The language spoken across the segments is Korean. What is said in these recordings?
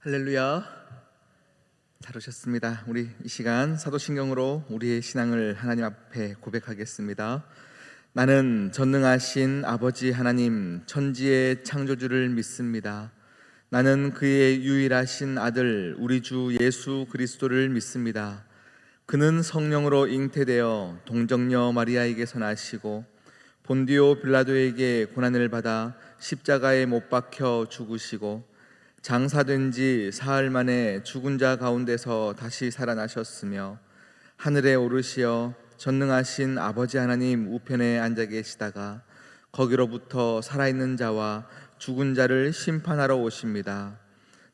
할렐루야. 잘 오셨습니다. 우리 이 시간 사도신경으로 우리의 신앙을 하나님 앞에 고백하겠습니다. 나는 전능하신 아버지 하나님 천지의 창조주를 믿습니다. 나는 그의 유일하신 아들 우리 주 예수 그리스도를 믿습니다. 그는 성령으로 잉태되어 동정녀 마리아에게서 나시고 본디오 빌라도에게 고난을 받아 십자가에 못 박혀 죽으시고 장사된 지 사흘 만에 죽은 자 가운데서 다시 살아나셨으며 하늘에 오르시어 전능하신 아버지 하나님 우편에 앉아 계시다가 거기로부터 살아있는 자와 죽은 자를 심판하러 오십니다.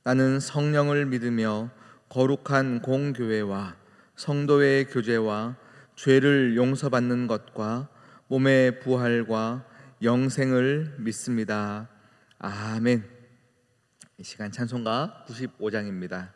나는 성령을 믿으며 거룩한 공교회와 성도의 교제와 죄를 용서받는 것과 몸의 부활과 영생을 믿습니다. 아멘. 이 시간 찬송가 95장입니다.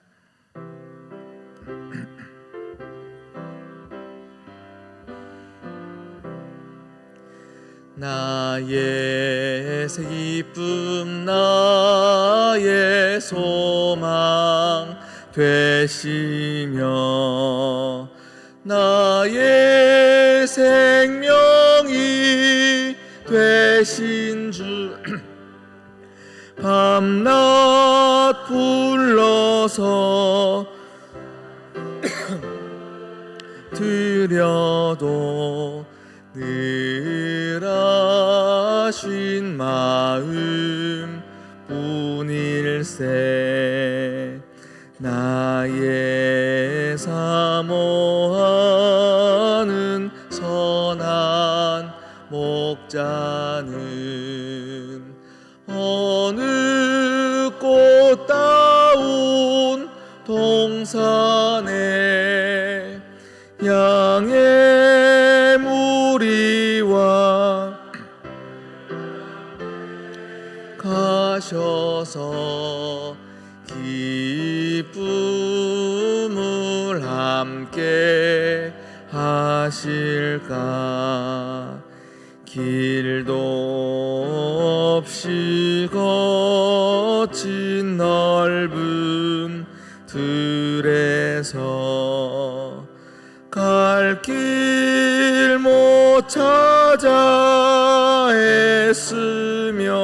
나의 기쁨 나의 소망 되시며 나의 생명이 되신 주 밤낮 불러서 드려도 늘 아신 마음 뿐일세. 나의 사모하는 선한 목자는 어느 꽃다운 동산에 양의 무리와 가셔서 기쁨을 함께 하실까. 길도 없이 거친 넓은 들에서 갈 길 못 찾아 애쓰며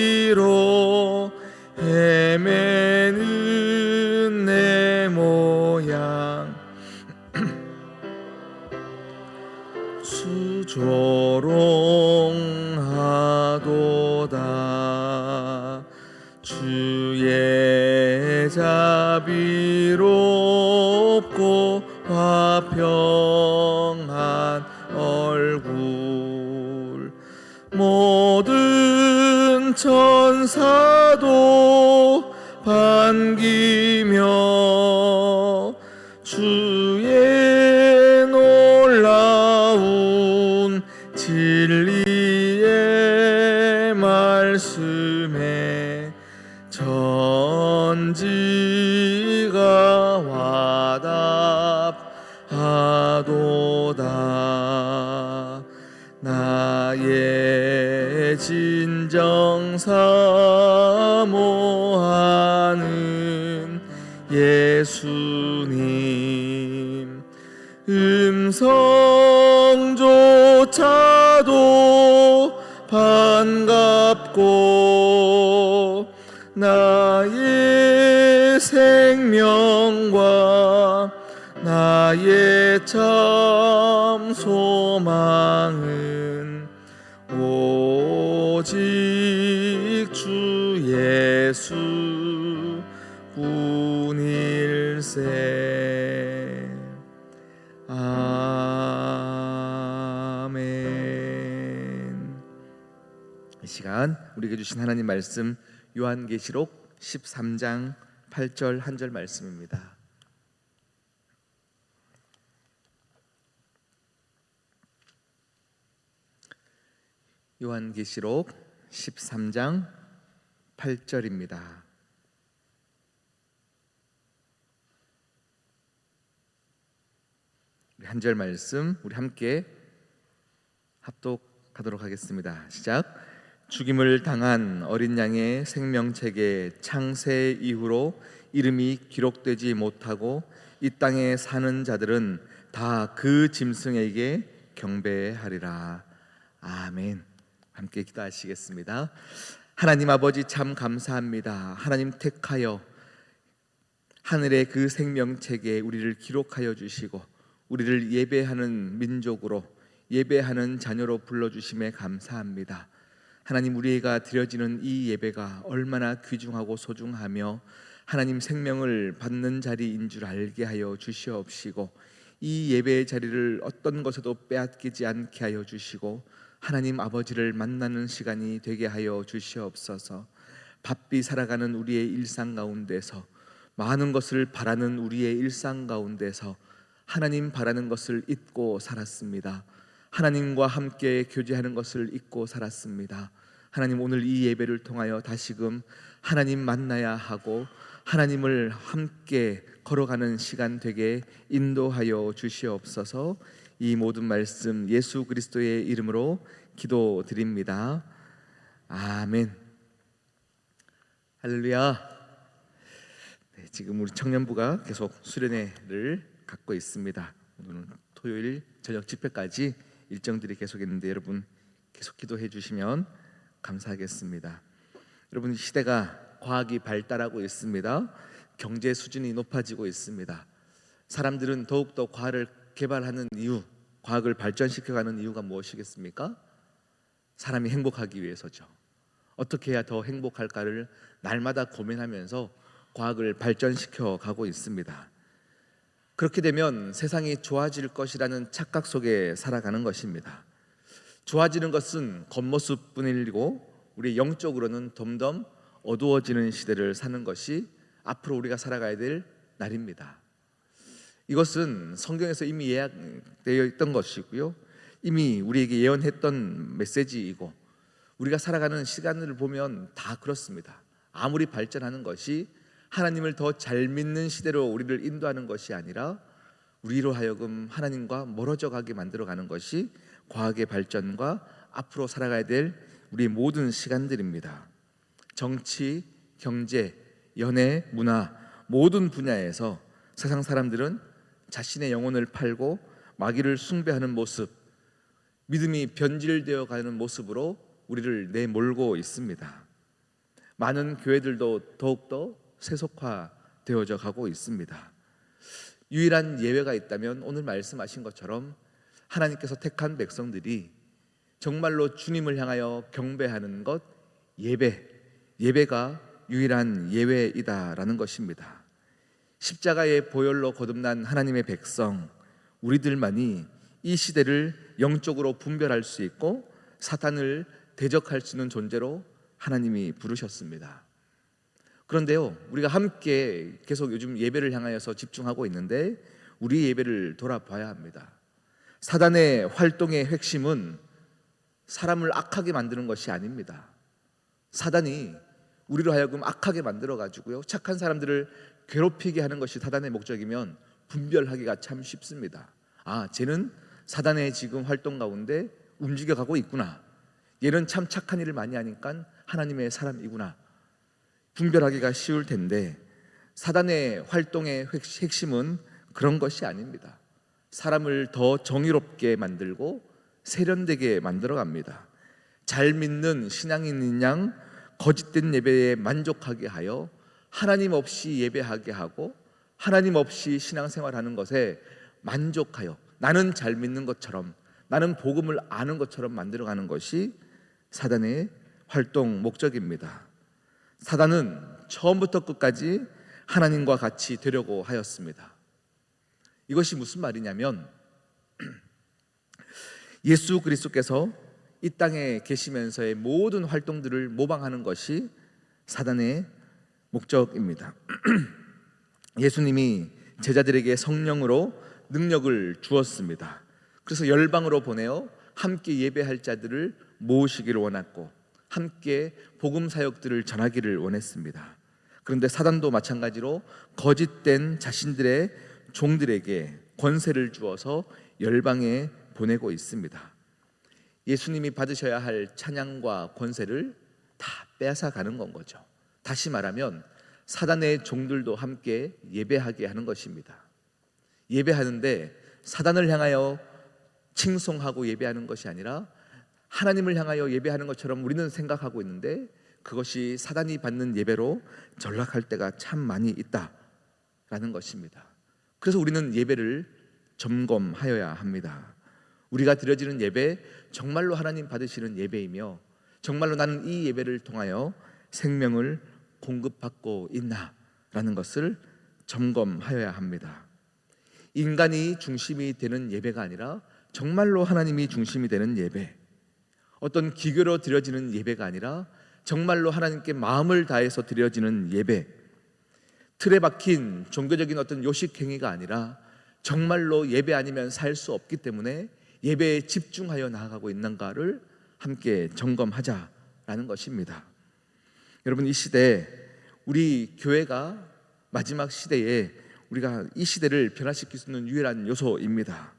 이리저리로 헤매는 내 모양 수조롱하도다. 주의 자비롭고 화평한 얼굴 모든 천사도 반기며 주의 놀라운 진리의 말씀에 전지가 화답하도다. 나의 진정 사모하는 예수님 음성조차도 반갑고 나의 생명과 나의 참 소망은 오직 주 예수 뿐일세. 아멘. 이 시간 우리에게 주신 하나님 말씀 요한계시록 13장 8절 한 절 말씀입니다. 요한계시록 13장 8절입니다. 한 절 말씀 우리 함께 합독하도록 하겠습니다. 시작. 죽임을 당한 어린 양의 생명책에 창세 이후로 이름이 기록되지 못하고 이 땅에 사는 자들은 다 그 짐승에게 경배하리라. 아멘. 함께 기도하시겠습니다. 하나님 아버지, 참 감사합니다. 하나님 택하여 하늘의 그 생명책에 우리를 기록하여 주시고 우리를 예배하는 민족으로, 예배하는 자녀로 불러주심에 감사합니다. 하나님, 우리가 드려지는 이 예배가 얼마나 귀중하고 소중하며 하나님 생명을 받는 자리인 줄 알게 하여 주시옵시고, 이 예배의 자리를 어떤 것에도 빼앗기지 않게 하여 주시고, 하나님 아버지를 만나는 시간이 되게 하여 주시옵소서. 바삐 살아가는 우리의 일상 가운데서, 많은 것을 바라는 우리의 일상 가운데서 하나님 바라는 것을 잊고 살았습니다. 하나님과 함께 교제하는 것을 잊고 살았습니다. 하나님, 오늘 이 예배를 통하여 다시금 하나님 만나야 하고 하나님을 함께 걸어가는 시간 되게 인도하여 주시옵소서. 이 모든 말씀 예수 그리스도의 이름으로 기도드립니다. 아멘. 할렐루야. 네, 지금 우리 청년부가 계속 수련회를 갖고 있습니다. 오늘은 토요일 저녁 집회까지 일정들이 계속 있는데 여러분 계속 기도해 주시면 감사하겠습니다. 여러분, 시대가 과학이 발달하고 있습니다. 경제 수준이 높아지고 있습니다. 사람들은 더욱더 과학을 개발하는 이유, 과학을 발전시켜가는 이유가 무엇이겠습니까? 사람이 행복하기 위해서죠. 어떻게 해야 더 행복할까를 날마다 고민하면서 과학을 발전시켜 가고 있습니다. 그렇게 되면 세상이 좋아질 것이라는 착각 속에 살아가는 것입니다. 좋아지는 것은 겉모습뿐이고 우리 영적으로는 점점 어두워지는 시대를 사는 것이 앞으로 우리가 살아가야 될 날입니다. 이것은 성경에서 이미 예약되어 있던 것이고요, 이미 우리에게 예언했던 메시지이고, 우리가 살아가는 시간을 보면 다 그렇습니다. 아무리 발전하는 것이 하나님을 더 잘 믿는 시대로 우리를 인도하는 것이 아니라 우리로 하여금 하나님과 멀어져 가게 만들어가는 것이 과학의 발전과 앞으로 살아가야 될 우리 모든 시간들입니다. 정치, 경제, 연애, 문화 모든 분야에서 세상 사람들은 자신의 영혼을 팔고 마귀를 숭배하는 모습, 믿음이 변질되어 가는 모습으로 우리를 내몰고 있습니다. 많은 교회들도 더욱더 세속화되어져 가고 있습니다. 유일한 예외가 있다면 오늘 말씀하신 것처럼 하나님께서 택한 백성들이 정말로 주님을 향하여 경배하는 것, 예배가 유일한 예외이다라는 것입니다. 십자가의 보혈로 거듭난 하나님의 백성, 우리들만이 이 시대를 영적으로 분별할 수 있고 사탄을 대적할 수 있는 존재로 하나님이 부르셨습니다. 그런데요, 우리가 함께 계속 요즘 예배를 향하여서 집중하고 있는데 우리 예배를 돌아봐야 합니다. 사단의 활동의 핵심은 사람을 악하게 만드는 것이 아닙니다. 사단이 우리로 하여금 악하게 만들어가지고요, 착한 사람들을 괴롭히게 하는 것이 사단의 목적이면 분별하기가 참 쉽습니다. 아, 쟤는 사단의 지금 활동 가운데 움직여가고 있구나, 얘는 참 착한 일을 많이 하니까 하나님의 사람이구나, 분별하기가 쉬울 텐데 사단의 활동의 핵심은 그런 것이 아닙니다. 사람을 더 정의롭게 만들고 세련되게 만들어갑니다. 잘 믿는 신앙인인 양 거짓된 예배에 만족하게 하여 하나님 없이 예배하게 하고 하나님 없이 신앙생활하는 것에 만족하여 나는 잘 믿는 것처럼, 나는 복음을 아는 것처럼 만들어가는 것이 사단의 활동 목적입니다. 사단은 처음부터 끝까지 하나님과 같이 되려고 하였습니다. 이것이 무슨 말이냐면 예수 그리스도께서 이 땅에 계시면서의 모든 활동들을 모방하는 것이 사단의 목적입니다. 예수님이 제자들에게 성령으로 능력을 주었습니다. 그래서 열방으로 보내어 함께 예배할 자들을 모으시기를 원했고 함께 복음 사역들을 전하기를 원했습니다. 그런데 사단도 마찬가지로 거짓된 자신들의 종들에게 권세를 주어서 열방에 보내고 있습니다. 예수님이 받으셔야 할 찬양과 권세를 다 빼앗아 가는 건 거죠. 다시 말하면 사단의 종들도 함께 예배하게 하는 것입니다. 예배하는데 사단을 향하여 칭송하고 예배하는 것이 아니라 하나님을 향하여 예배하는 것처럼 우리는 생각하고 있는데, 그것이 사단이 받는 예배로 전락할 때가 참 많이 있다라는 것입니다. 그래서 우리는 예배를 점검하여야 합니다. 우리가 드려지는 예배, 정말로 하나님 받으시는 예배이며 정말로 나는 이 예배를 통하여 생명을 공급받고 있나라는 것을 점검하여야 합니다. 인간이 중심이 되는 예배가 아니라 정말로 하나님이 중심이 되는 예배, 어떤 기교로 드려지는 예배가 아니라 정말로 하나님께 마음을 다해서 드려지는 예배, 틀에 박힌 종교적인 어떤 요식행위가 아니라 정말로 예배 아니면 살 수 없기 때문에 예배에 집중하여 나아가고 있는가를 함께 점검하자라는 것입니다. 여러분, 이 시대, 우리 교회가 마지막 시대에 우리가 이 시대를 변화시킬 수 있는 유일한 요소입니다.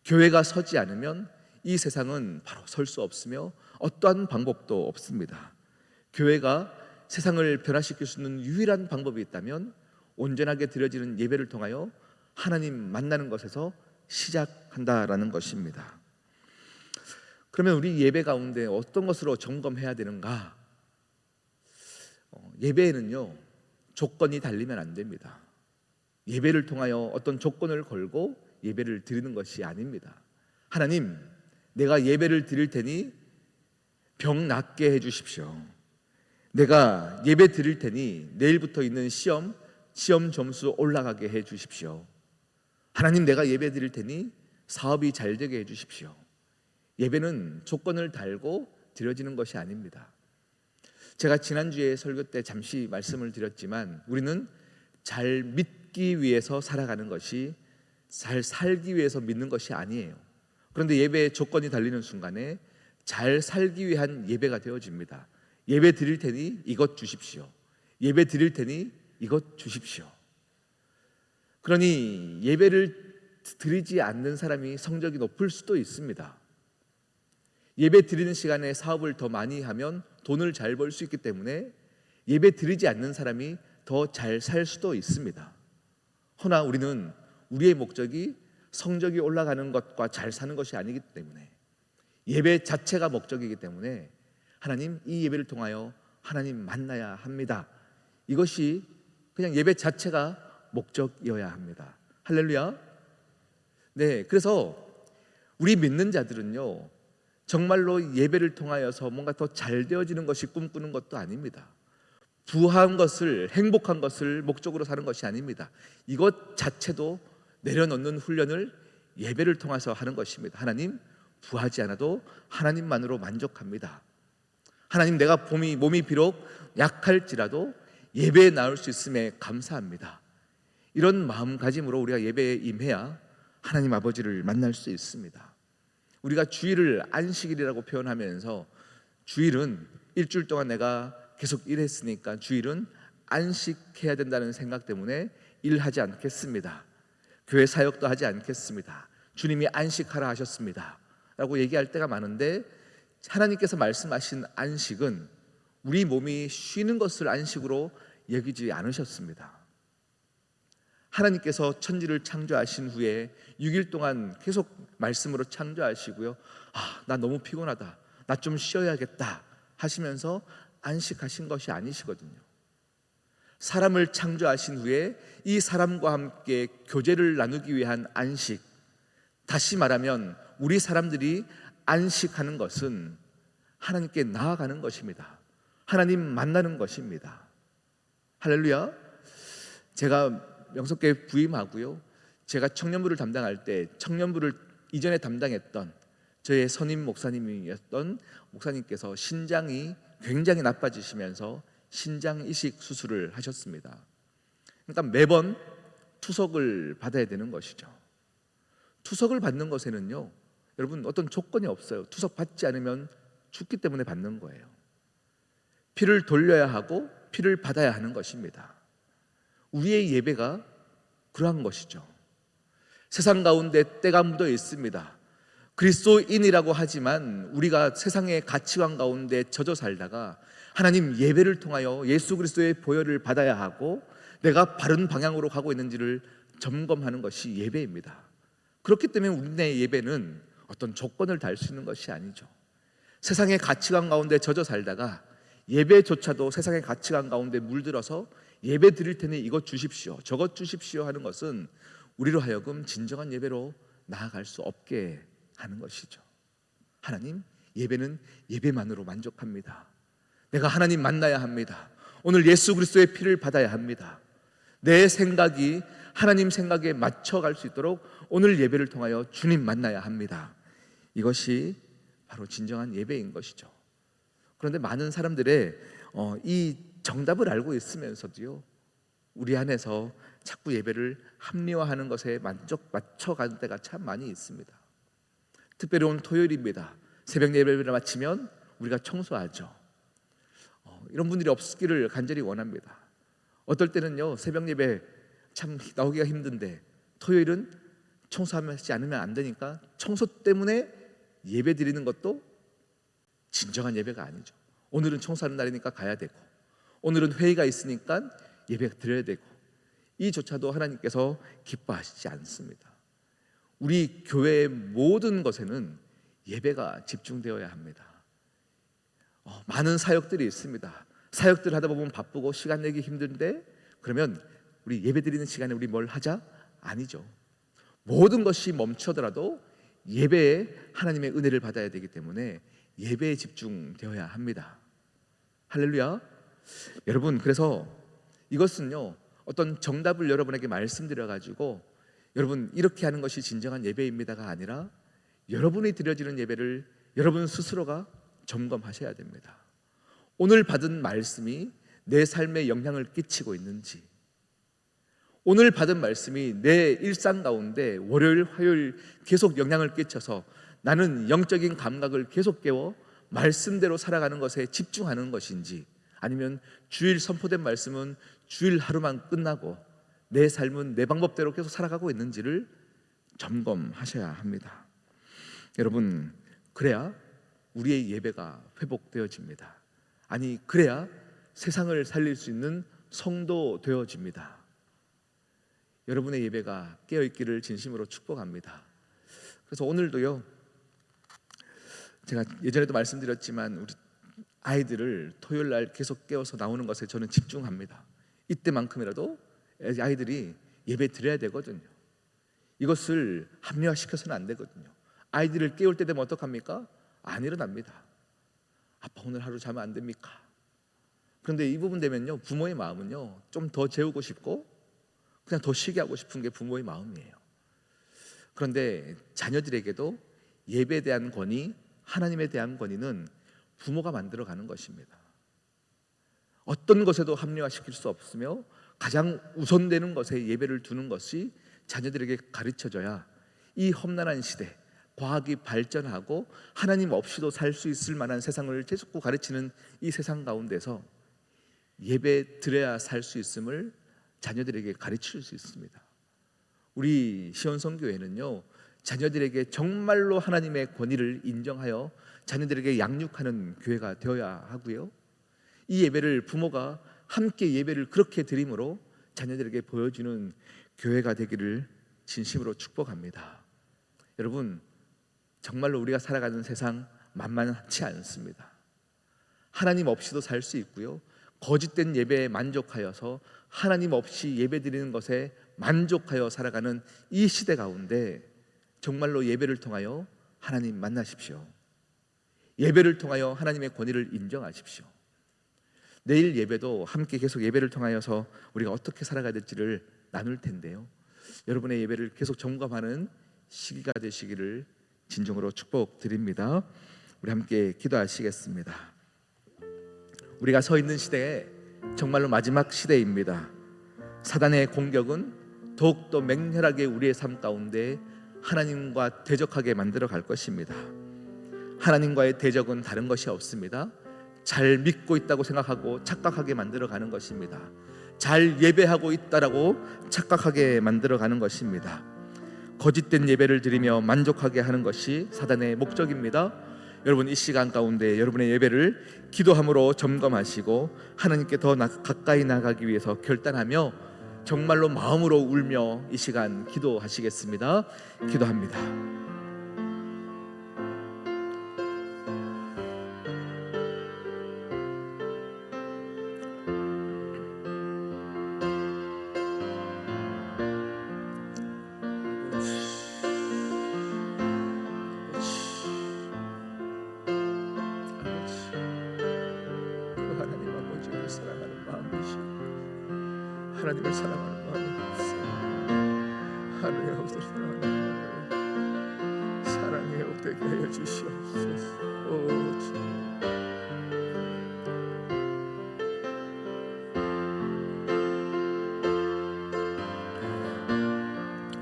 교회가 서지 않으면 이 세상은 바로 설 수 없으며 어떠한 방법도 없습니다. 교회가 세상을 변화시킬 수 있는 유일한 방법이 있다면 온전하게 드려지는 예배를 통하여 하나님 만나는 것에서 시작한다라는 것입니다. 그러면 우리 예배 가운데 어떤 것으로 점검해야 되는가? 예배에는요, 조건이 달리면 안 됩니다. 예배를 통하여 어떤 조건을 걸고 예배를 드리는 것이 아닙니다. 하나님, 내가 예배를 드릴 테니 병 낫게 해주십시오. 내가 예배 드릴 테니 내일부터 있는 시험 점수 올라가게 해주십시오. 하나님, 내가 예배 드릴 테니 사업이 잘 되게 해주십시오. 예배는 조건을 달고 드려지는 것이 아닙니다. 제가 지난주에 설교 때 잠시 말씀을 드렸지만 우리는 잘 믿기 위해서 살아가는 것이, 잘 살기 위해서 믿는 것이 아니에요. 그런데 예배의 조건이 달리는 순간에 잘 살기 위한 예배가 되어집니다. 예배 드릴 테니 이것 주십시오. 예배 드릴 테니 이것 주십시오. 그러니 예배를 드리지 않는 사람이 성적이 높을 수도 있습니다. 예배 드리는 시간에 사업을 더 많이 하면 돈을 잘 벌 수 있기 때문에 예배 드리지 않는 사람이 더 잘 살 수도 있습니다. 허나 우리는 우리의 목적이 성적이 올라가는 것과 잘 사는 것이 아니기 때문에, 예배 자체가 목적이기 때문에 하나님, 이 예배를 통하여 하나님 만나야 합니다. 이것이 그냥 예배 자체가 목적이어야 합니다. 할렐루야. 네, 그래서 우리 믿는 자들은요, 정말로 예배를 통하여서 뭔가 더 잘 되어지는 것이 꿈꾸는 것도 아닙니다. 부한 것을, 행복한 것을 목적으로 사는 것이 아닙니다. 이것 자체도 내려놓는 훈련을 예배를 통해서 하는 것입니다. 하나님, 부하지 않아도 하나님만으로 만족합니다. 하나님, 내가 몸이 비록 약할지라도 예배에 나올 수 있음에 감사합니다. 이런 마음가짐으로 우리가 예배에 임해야 하나님 아버지를 만날 수 있습니다. 우리가 주일을 안식일이라고 표현하면서, 주일은 일주일 동안 내가 계속 일했으니까 주일은 안식해야 된다는 생각 때문에 일하지 않겠습니다. 교회 사역도 하지 않겠습니다. 주님이 안식하라 하셨습니다 라고 얘기할 때가 많은데, 하나님께서 말씀하신 안식은 우리 몸이 쉬는 것을 안식으로 여기지 않으셨습니다. 하나님께서 천지를 창조하신 후에 6일 동안 계속 말씀으로 창조하시고요, 나 너무 피곤하다, 나 좀 쉬어야겠다 하시면서 안식하신 것이 아니시거든요. 사람을 창조하신 후에 이 사람과 함께 교제를 나누기 위한 안식, 다시 말하면 우리 사람들이 안식하는 것은 하나님께 나아가는 것입니다. 하나님 만나는 것입니다. 할렐루야. 제가 명석교회 부임하고요, 제가 청년부를 담당할 때 청년부를 이전에 담당했던 저의 선임 목사님이었던 목사님께서 신장이 굉장히 나빠지시면서 신장 이식 수술을 하셨습니다. 그러니까 매번 투석을 받아야 되는 것이죠. 투석을 받는 것에는요, 여러분, 어떤 조건이 없어요. 투석 받지 않으면 죽기 때문에 받는 거예요. 피를 돌려야 하고 피를 받아야 하는 것입니다. 우리의 예배가 그러한 것이죠. 세상 가운데 때가 묻어 있습니다. 그리스도인이라고 하지만 우리가 세상의 가치관 가운데 젖어 살다가 하나님 예배를 통하여 예수 그리스도의 보혈을 받아야 하고 내가 바른 방향으로 가고 있는지를 점검하는 것이 예배입니다. 그렇기 때문에 우리의 예배는 어떤 조건을 달 수 있는 것이 아니죠. 세상의 가치관 가운데 젖어 살다가 예배조차도 세상의 가치관 가운데 물들어서 예배 드릴 테니 이것 주십시오, 저것 주십시오 하는 것은 우리로 하여금 진정한 예배로 나아갈 수 없게 하는 것이죠. 하나님, 예배는 예배만으로 만족합니다. 내가 하나님 만나야 합니다. 오늘 예수 그리스도의 피를 받아야 합니다. 내 생각이 하나님 생각에 맞춰갈 수 있도록 오늘 예배를 통하여 주님 만나야 합니다. 이것이 바로 진정한 예배인 것이죠. 그런데 많은 사람들의 이 정답을 알고 있으면서도요, 우리 안에서 자꾸 예배를 합리화하는 것에 맞춰가는 때가 참 많이 있습니다. 특별히 오늘 토요일입니다. 새벽 예배를 마치면 우리가 청소하죠. 이런 분들이 없기를 간절히 원합니다. 어떨 때는요, 새벽 예배 참 나오기가 힘든데 토요일은 청소하지 않으면 안 되니까 청소 때문에 예배 드리는 것도 진정한 예배가 아니죠. 오늘은 청소하는 날이니까 가야 되고, 오늘은 회의가 있으니까 예배 드려야 되고, 이조차도 하나님께서 기뻐하시지 않습니다. 우리 교회의 모든 것에는 예배가 집중되어야 합니다. 많은 사역들이 있습니다. 사역들 하다 보면 바쁘고 시간 내기 힘든데, 그러면 우리 예배 드리는 시간에 우리 뭘 하자? 아니죠. 모든 것이 멈춰더라도 예배에 하나님의 은혜를 받아야 되기 때문에 예배에 집중되어야 합니다. 할렐루야. 여러분, 그래서 이것은요, 어떤 정답을 여러분에게 말씀드려가지고 여러분 이렇게 하는 것이 진정한 예배입니다가 아니라 여러분이 드려지는 예배를 여러분 스스로가 점검하셔야 됩니다. 오늘 받은 말씀이 내 삶에 영향을 끼치고 있는지, 오늘 받은 말씀이 내 일상 가운데 월요일, 화요일 계속 영향을 끼쳐서 나는 영적인 감각을 계속 깨워 말씀대로 살아가는 것에 집중하는 것인지, 아니면 주일 선포된 말씀은 주일 하루만 끝나고 내 삶은 내 방법대로 계속 살아가고 있는지를 점검하셔야 합니다. 여러분, 그래야 우리의 예배가 회복되어집니다. 아니, 그래야 세상을 살릴 수 있는 성도 되어집니다. 여러분의 예배가 깨어있기를 진심으로 축복합니다. 그래서 오늘도요, 제가 예전에도 말씀드렸지만 우리 아이들을 토요일 날 계속 깨워서 나오는 것에 저는 집중합니다. 이때만큼이라도 아이들이 예배 드려야 되거든요. 이것을 합리화시켜서는 안 되거든요. 아이들을 깨울 때 되면 어떡합니까? 안 일어납니다. 아빠 오늘 하루 자면 안 됩니까? 그런데 이 부분 되면요, 부모의 마음은요, 좀 더 재우고 싶고 그냥 더 쉬게 하고 싶은 게 부모의 마음이에요. 그런데 자녀들에게도 예배에 대한 권위, 하나님에 대한 권위는 부모가 만들어가는 것입니다. 어떤 것에도 합리화시킬 수 없으며 가장 우선되는 것에 예배를 두는 것이 자녀들에게 가르쳐져야 이 험난한 시대, 과학이 발전하고 하나님 없이도 살 수 있을 만한 세상을 계속 가르치는 이 세상 가운데서 예배 드려야 살 수 있음을 자녀들에게 가르칠 수 있습니다. 우리 시온성교회는요, 자녀들에게 정말로 하나님의 권위를 인정하여 자녀들에게 양육하는 교회가 되어야 하고요, 이 예배를 부모가 함께 예배를 그렇게 드림으로 자녀들에게 보여주는 교회가 되기를 진심으로 축복합니다. 여러분, 정말로 우리가 살아가는 세상 만만치 않습니다. 하나님 없이도 살 수 있고요, 거짓된 예배에 만족하여서 하나님 없이 예배드리는 것에 만족하여 살아가는 이 시대 가운데 정말로 예배를 통하여 하나님 만나십시오. 예배를 통하여 하나님의 권위를 인정하십시오. 내일 예배도 함께 계속 예배를 통하여서 우리가 어떻게 살아가야 될지를 나눌 텐데요, 여러분의 예배를 계속 점검하는 시기가 되시기를 진정으로 축복드립니다. 우리 함께 기도하시겠습니다. 우리가 서 있는 시대에 정말로 마지막 시대입니다. 사단의 공격은 더욱더 맹렬하게 우리의 삶 가운데 하나님과 대적하게 만들어 갈 것입니다. 하나님과의 대적은 다른 것이 없습니다. 잘 믿고 있다고 생각하고 착각하게 만들어 가는 것입니다. 잘 예배하고 있다라고 착각하게 만들어 가는 것입니다. 거짓된 예배를 드리며 만족하게 하는 것이 사단의 목적입니다. 여러분, 이 시간 가운데 여러분의 예배를 기도함으로 점검하시고 하나님께 더 가까이 나가기 위해서 결단하며 정말로 마음으로 울며 이 시간 기도하시겠습니다. 기도합니다. 사랑하는 마음이시고 하나님을 사랑하는 마음이 없어요. 하나님 아버지를 사랑하는 마음을 사랑의 옥되게 하여 주시옵소서. 오 주님,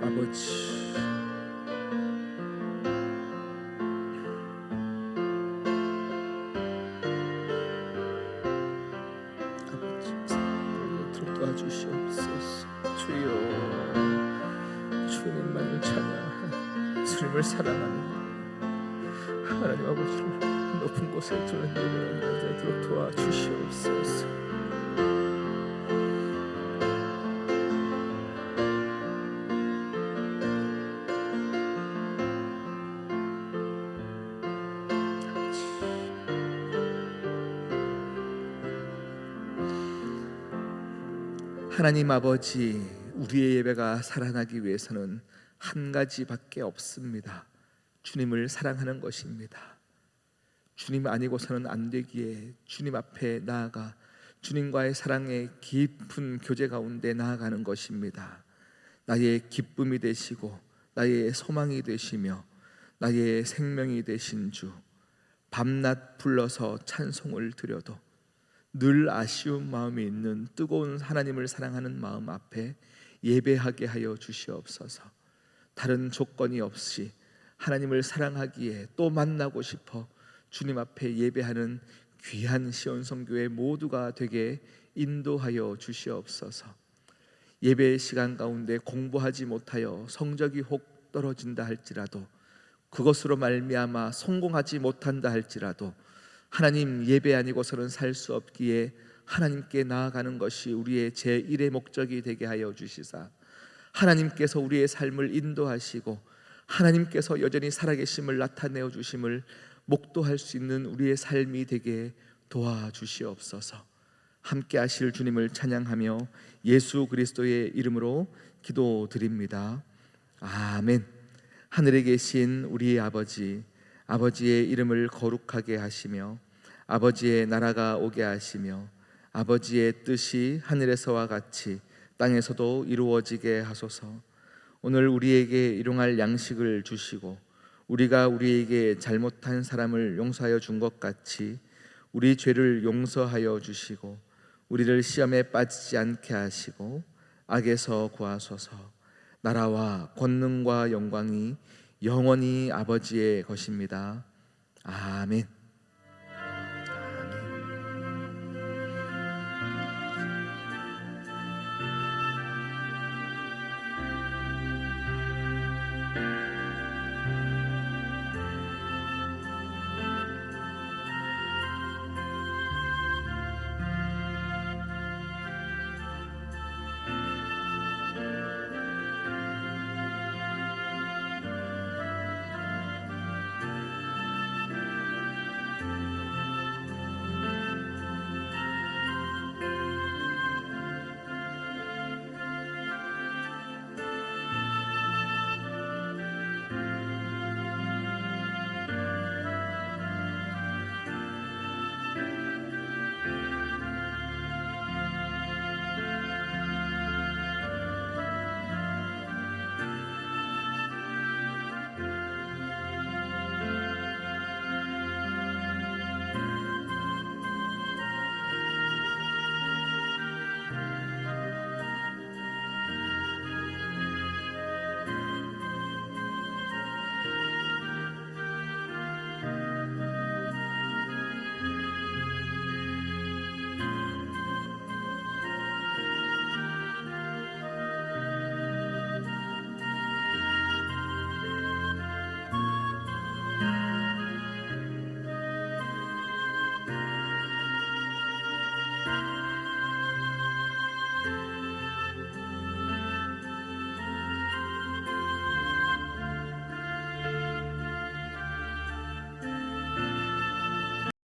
아버지, 도와주시옵소서. 주여, 주님만을 찬양하는, 주님을 사랑하는 하나님 아버지를 높은 곳에 두는 예배가 되도록 도와주시옵소서. 하나님 아버지, 우리의 예배가 살아나기 위해서는 한 가지밖에 없습니다. 주님을 사랑하는 것입니다. 주님 아니고서는 안 되기에 주님 앞에 나아가 주님과의 사랑의 깊은 교제 가운데 나아가는 것입니다. 나의 기쁨이 되시고 나의 소망이 되시며 나의 생명이 되신 주, 밤낮 불러서 찬송을 드려도 늘 아쉬운 마음이 있는 뜨거운 하나님을 사랑하는 마음 앞에 예배하게 하여 주시옵소서. 다른 조건이 없이 하나님을 사랑하기에 또 만나고 싶어 주님 앞에 예배하는 귀한 시온성교회 모두가 되게 인도하여 주시옵소서. 예배 시간 가운데 공부하지 못하여 성적이 혹 떨어진다 할지라도, 그것으로 말미암아 성공하지 못한다 할지라도 하나님 예배 아니고서는 살 수 없기에 하나님께 나아가는 것이 우리의 제1의 목적이 되게 하여 주시사, 하나님께서 우리의 삶을 인도하시고 하나님께서 여전히 살아계심을 나타내어 주심을 목도할 수 있는 우리의 삶이 되게 도와주시옵소서. 함께 하실 주님을 찬양하며 예수 그리스도의 이름으로 기도드립니다. 아멘. 하늘에 계신 우리 아버지, 아버지의 이름을 거룩하게 하시며 아버지의 나라가 오게 하시며 아버지의 뜻이 하늘에서와 같이 땅에서도 이루어지게 하소서. 오늘 우리에게 일용할 양식을 주시고 우리가 우리에게 잘못한 사람을 용서하여 준 것 같이 우리 죄를 용서하여 주시고 우리를 시험에 빠지지 않게 하시고 악에서 구하소서. 나라와 권능과 영광이 영원히 아버지의 것입니다. 아멘.